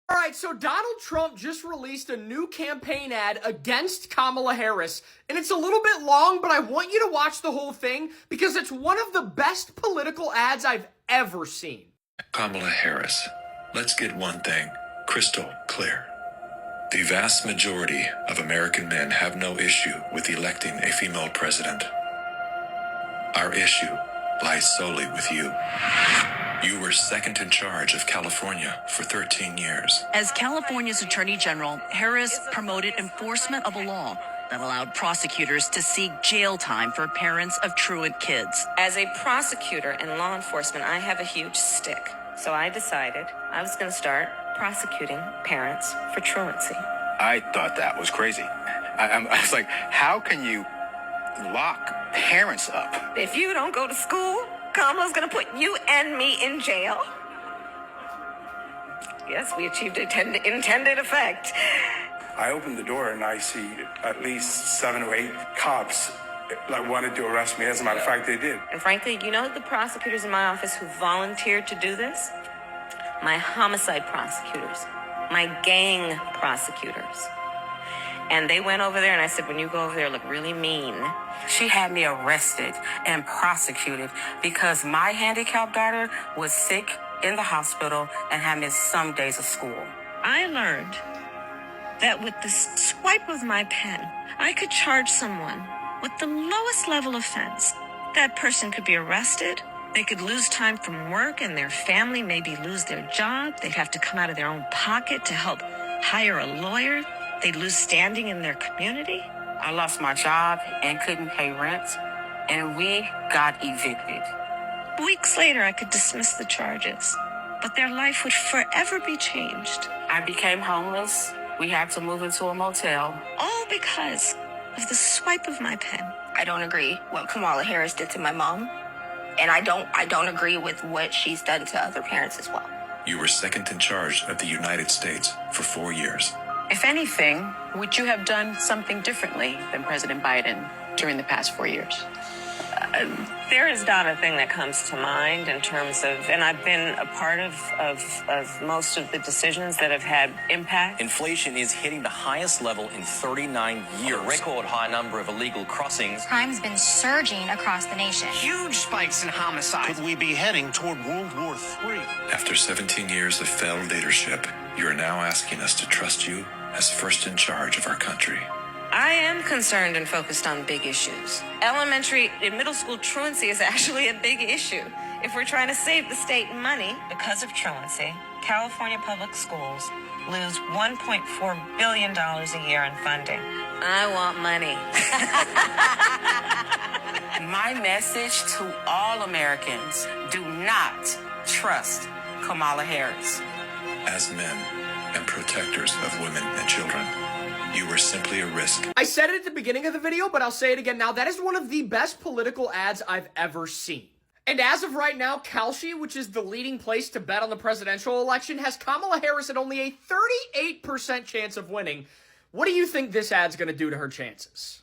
All right, so Donald Trump just released a new campaign ad against Kamala Harris, and it's a little bit long, but I want you to watch the whole thing because it's one of the best political ads I've ever seen. Kamala Harris, let's get one thing crystal clear. The vast majority of American men have no issue with electing a female president. Our issue lies solely with you. You were second in charge of California for 13 years. As California's Attorney General, Harris promoted enforcement of a law that allowed prosecutors to seek jail time for parents of truant kids. As a prosecutor in law enforcement, I have a huge stick. So I decided I was going to start prosecuting parents for truancy. I thought that was crazy. I was like, how can you lock parents up? If you don't go to school, Kamala's going to put you and me in jail. Yes, we achieved intended effect. I opened the door and I see at least 7 or 8 cops like wanted to arrest me. As a matter of fact, they did. And frankly, you know the prosecutors in my office who volunteered to do this? My homicide prosecutors, my gang prosecutors. And they went over there and I said, when you go over there, look really mean. She had me arrested and prosecuted because my handicapped daughter was sick in the hospital and had missed some days of school. I learned that with the swipe of my pen, I could charge someone with the lowest level offense. That person could be arrested. They could lose time from work and their family maybe lose their job. They'd have to come out of their own pocket to help hire a lawyer. They'd lose standing in their community. I lost my job and couldn't pay rent, and we got evicted. Weeks later, I could dismiss the charges, but their life would forever be changed. I became homeless. We had to move into a motel. All because of the swipe of my pen. I don't agree what Kamala Harris did to my mom, and I don't agree with what she's done to other parents as well. You were second in charge of the United States for 4 years. If anything, would you have done something differently than President Biden during the past 4 years? There is not a thing that comes to mind in terms of, and I've been a part of most of the decisions that have had impact. Inflation is hitting the highest level in 39 years. A record high number of illegal crossings. Crime's been surging across the nation. Huge spikes in homicide. Could we be heading toward World War III? After 17 years of failed leadership, you are now asking us to trust you as first in charge of our country. I am concerned and focused on big issues. Elementary and middle school truancy is actually a big issue. If we're trying to save the state money, because of truancy, California public schools lose $1.4 billion a year in funding. I want money. My message to all Americans, do not trust Kamala Harris. As men and protectors of women and children, you were simply a risk. I said it at the beginning of the video, but I'll say it again now. That is one of the best political ads I've ever seen. And as of right now, Kalshi, which is the leading place to bet on the presidential election, has Kamala Harris at only a 38% chance of winning. What do you think this ad's going to do to her chances?